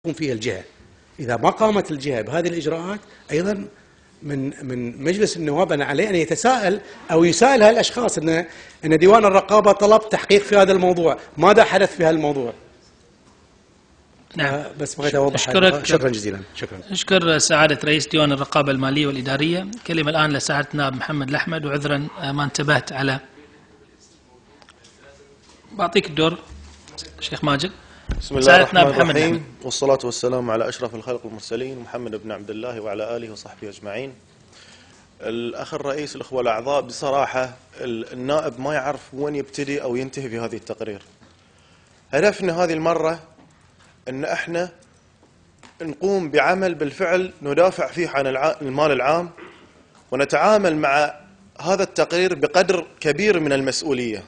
تقوم فيها الجهة. إذا ما قامت الجهة بهذه الإجراءات أيضا من مجلس النواب أنا عليه أن يتساءل أو يسائل هالأشخاص أن ديوان الرقابة طلب تحقيق في هذا الموضوع، ماذا حدث في هذا الموضوع؟ نعم. بس بغيت أوضح. شكرا جزيلا. شكرا. أشكر سعادة رئيس ديوان الرقابة المالية والإدارية. كلمة الآن لسعادة النائب محمد الأحمد، وعذرا ما انتبهت على. بعطيك الدور شيخ ماجد. بسم الله الرحمن الرحيم، والصلاة والسلام على أشرف الخلق المرسلين محمد بن عبد الله وعلى آله وصحبه أجمعين. الأخ الرئيس، الأخوة الأعضاء، بصراحة النائب ما يعرف وين يبتدي أو ينتهي في هذه التقرير. هدفنا هذه المرة أن احنا نقوم بعمل بالفعل ندافع فيه عن المال العام، ونتعامل مع هذا التقرير بقدر كبير من المسؤولية.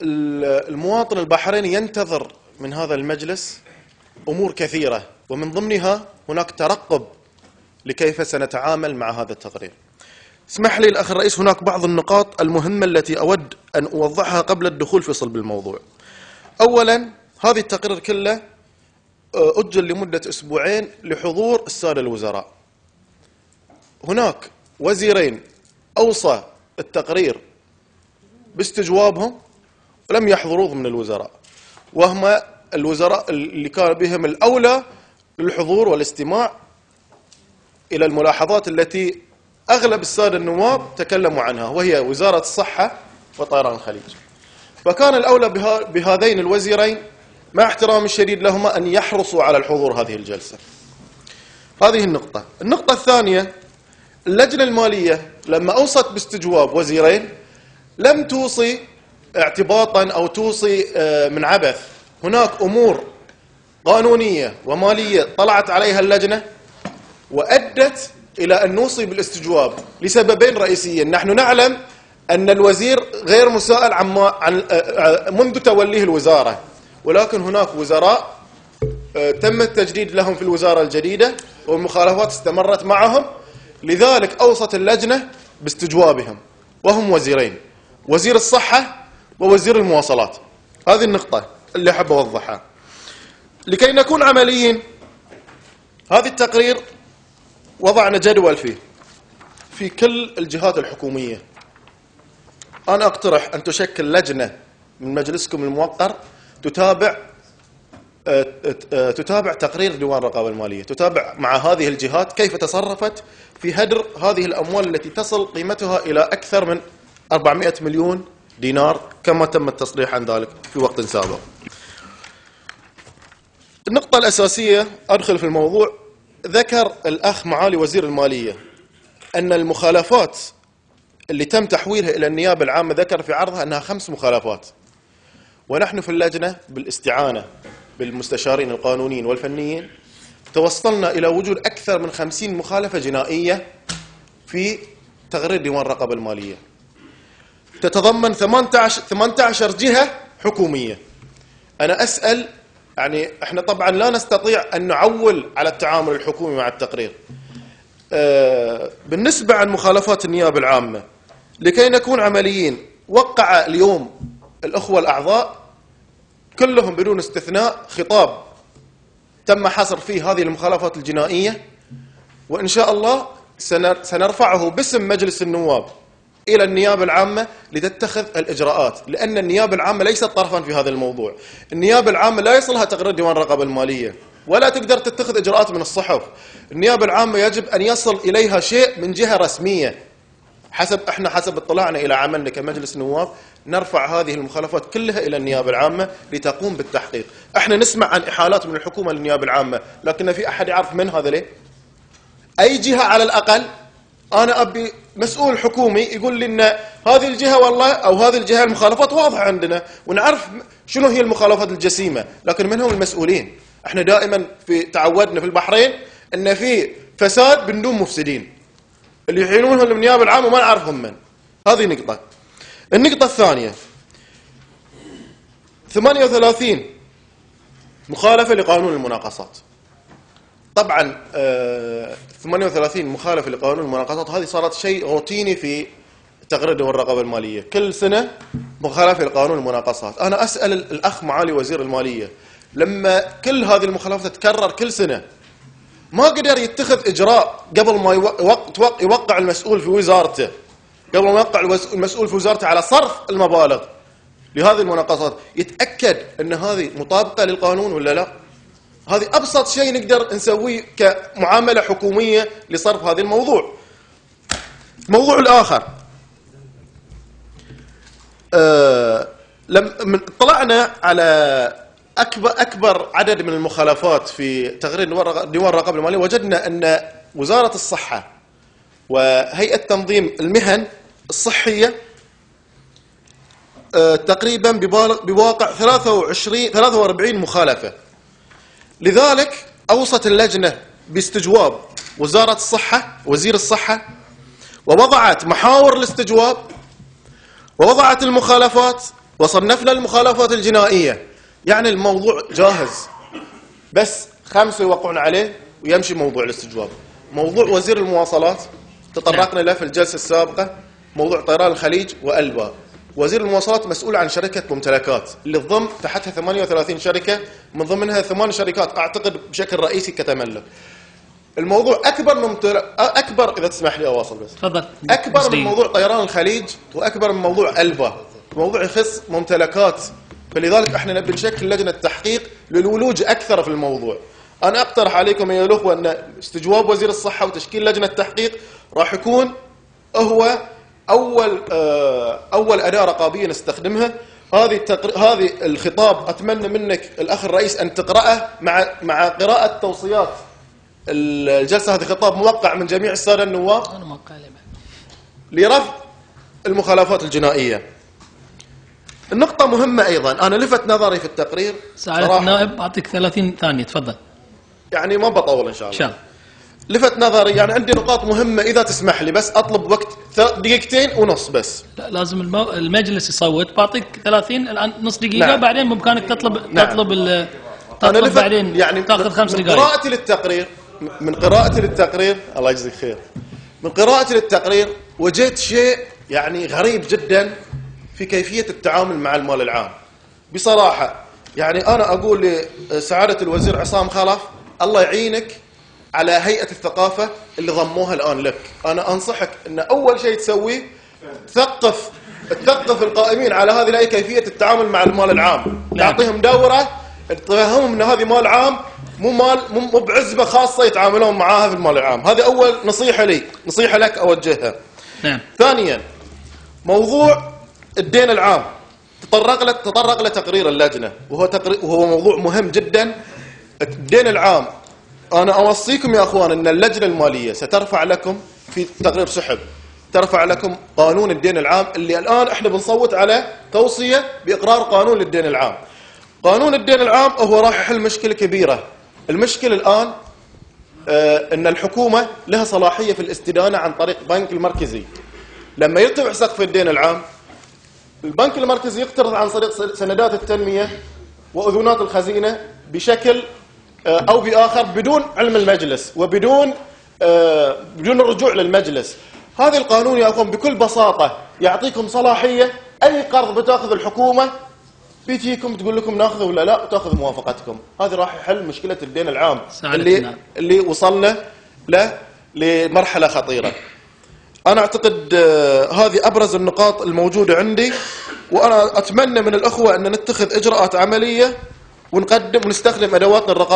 المواطن البحريني ينتظر من هذا المجلس أمور كثيرة، ومن ضمنها هناك ترقب لكيف سنتعامل مع هذا التقرير. اسمح لي الأخ الرئيس، هناك بعض النقاط المهمة التي أود أن أوضحها قبل الدخول في صلب الموضوع. أولا، هذه التقرير كله أجل لمدة أسبوعين لحضور السادة الوزراء. هناك وزيرين أوصى التقرير باستجوابهم ولم يحضروه من الوزراء، وهم الوزراء اللي كان بهم الأولى للحضور والاستماع إلى الملاحظات التي أغلب السادة النواب تكلموا عنها، وهي وزارة الصحة وطيران الخليج. فكان الأولى بهذين الوزيرين مع احترامي الشديد لهما أن يحرصوا على الحضور هذه الجلسة. هذه النقطة. النقطة الثانية، اللجنة المالية لما أوصت باستجواب وزيرين لم توصي اعتباطا أو توصي من عبث. هناك أمور قانونية ومالية طلعت عليها اللجنة وأدت إلى أن نوصي بالاستجواب لسببين رئيسيين. نحن نعلم أن الوزير غير مسائل عن منذ توليه الوزارة، ولكن هناك وزراء تم التجديد لهم في الوزارة الجديدة والمخالفات استمرت معهم، لذلك أوصت اللجنة باستجوابهم، وهم وزيرين: وزير الصحة ووزير المواصلات. هذه النقطة اللي أحب أوضحها. لكي نكون عمليين، هذا التقرير وضعنا جدول فيه في كل الجهات الحكومية. أنا أقترح أن تشكل لجنة من مجلسكم الموقر تتابع تقرير ديوان الرقابة المالية، تتابع مع هذه الجهات كيف تصرفت في هدر هذه الأموال التي تصل قيمتها إلى أكثر من 400 مليون دينار كما تم التصريح عن ذلك في وقت سابق. النقطة الأساسية، أدخل في الموضوع. ذكر الأخ معالي وزير المالية أن المخالفات اللي تم تحويلها إلى النيابة العامة، ذكر في عرضها أنها 5 مخالفات، ونحن في اللجنة بالاستعانة بالمستشارين القانونيين والفنيين توصلنا إلى وجود أكثر من 50 مخالفة جنائية في تقرير ديوان الرقابة المالية، تتضمن 18 جهة حكومية. أنا أسأل، يعني احنا طبعا لا نستطيع أن نعول على التعامل الحكومي مع التقرير. بالنسبة عن مخالفات النيابة العامة، لكي نكون عمليين، وقع اليوم الأخوة الأعضاء كلهم بدون استثناء خطاب تم حصر فيه هذه المخالفات الجنائية، وإن شاء الله سنرفعه باسم مجلس النواب إلى النيابة العامة لتتخذ الإجراءات، لأن النيابة العامة ليست طرفا في هذا الموضوع. النيابة العامة لا يصلها تقرير ديوان الرقابة المالية ولا تقدر تتخذ إجراءات من الصحف. النيابة العامة يجب أن يصل إليها شيء من جهة رسمية. حسب اطلاعنا إلى عملنا كمجلس نواب نرفع هذه المخالفات كلها إلى النيابة العامة لتقوم بالتحقيق. احنا نسمع عن إحالات من الحكومة للنيابة العامة، لكن في أحد يعرف من هذا ليه؟ أي جهة على الأقل أنا أبي مسؤول حكومي يقول لي إن هذه الجهة والله أو هذه الجهة المخالفات واضحة عندنا ونعرف شنو هي المخالفات الجسيمة، لكن من هم المسؤولين؟ احنا دائما تعودنا في البحرين إن في فساد بدون مفسدين، اللي يحيلونهم للنيابة العامة وما نعرفهم من. هذه نقطة. النقطة الثانية، 38 مخالفة لقانون المناقصات. طبعا 38 مخالفة لقانون المناقصات هذه صارت شيء روتيني في تقرير ديوان الرقابة المالية، كل سنة مخالفة لقانون المناقصات. أنا أسأل الأخ معالي وزير المالية، لما كل هذه المخالفات تتكرر كل سنة ما قدر يتخذ إجراء قبل ما يوقع المسؤول في وزارته، قبل ما يوقع المسؤول في وزارته على صرف المبالغ لهذه المناقصات، يتأكد أن هذه مطابقة للقانون ولا لا. هذه أبسط شيء نقدر نسويه كمعاملة حكومية لصرف هذا الموضوع. الموضوع الآخر، لما طلعنا على أكبر عدد من المخالفات في تقرير ديوان الرقابة المالية، وجدنا أن وزارة الصحة وهيئة تنظيم المهن الصحية تقريبا بواقع 43 مخالفة. لذلك أوصت اللجنة باستجواب وزارة الصحة، وزير الصحة، ووضعت محاور الاستجواب، ووضعت المخالفات، وصنفنا المخالفات الجنائية. يعني الموضوع جاهز، بس 5 يوقعون عليه ويمشي موضوع الاستجواب. موضوع وزير المواصلات تطرقنا له في الجلسة السابقة، موضوع طيران الخليج وألبا. وزير المواصلات مسؤول عن شركة ممتلكات اللي تضم تحتها 38 شركة، من ضمنها 8 شركات أعتقد بشكل رئيسي كتملك. الموضوع أكبر إذا تسمح لي أواصل بس. تفضل. أكبر من موضوع طيران الخليج وأكبر من موضوع ألبا، موضوع يخص ممتلكات، فلذلك احنا نبي نشكل لجنة تحقيق للولوج أكثر في الموضوع. أنا أقترح عليكم يا الأخوة أن استجواب وزير الصحة وتشكيل لجنة تحقيق راح يكون هو أول أداة رقابية نستخدمها. هذه الخطاب أتمنى منك الأخ الرئيس أن تقرأه مع قراءة توصيات الجلسة. هذه خطاب موقع من جميع السادة النواب لرفع المخالفات الجنائية. النقطة مهمة أيضا، أنا لفت نظري في التقرير سعادة النائب، أعطيك 30 ثانية تفضل. يعني ما بطول إن شاء الله. إن شاء الله. لفت نظري، يعني عندي نقاط مهمة إذا تسمح لي بس أطلب وقت 2.5 دقيقة بس. لا لازم المجلس يصوت، بعطيك 30 الآن نص دقيقة. نعم. بعدين بإمكانك تطلب أنا لفت بعدين يعني تاخذ 5 دقائق. من قراءتي للتقرير الله يجزيك خير، من قراءتي للتقرير وجدت شيء يعني غريب جدا في كيفية التعامل مع المال العام. بصراحة يعني أنا أقول لسعادة الوزير عصام خلف الله يعينك على هيئة الثقافة اللي ضموها الآن لك. أنا أنصحك أن أول شيء تسويه تثقف القائمين على هذه الهيئة كيفية التعامل مع المال العام. تعطيهم دورة تفهمهم أن هذه مال عام، مو بعزبة خاصة يتعاملون معاها في المال العام. هذه أول نصيحة لي، نصيحة لك أوجهها. نعم. ثانيا، موضوع الدين العام تطرق له تقرير اللجنة، وهو موضوع مهم جدا. الدين العام أنا أوصيكم يا أخوان أن اللجنة المالية سترفع لكم في تقرير سحب، ترفع لكم قانون الدين العام اللي الآن احنا بنصوت على توصية بإقرار قانون للدين العام. قانون الدين العام هو راح يحل مشكلة كبيرة. المشكلة الآن أن الحكومة لها صلاحية في الاستدانة عن طريق البنك المركزي. لما يرتفع سقف الدين العام، البنك المركزي يقترض عن طريق سندات التنمية وأذونات الخزينة بشكل أو بآخر بدون علم المجلس وبدون الرجوع للمجلس. هذا القانون يا أخوان بكل بساطة يعطيكم صلاحية، أي قرض بتأخذ الحكومة بيجيكم تقول لكم ناخذه ولا لا وتأخذ موافقتكم. هذا راح يحل مشكلة الدين العام اللي وصلنا له لمرحلة خطيرة. أنا أعتقد هذه أبرز النقاط الموجودة عندي، وأنا أتمنى من الأخوة أن نتخذ إجراءات عملية ونستخدم أدواتنا الرقابية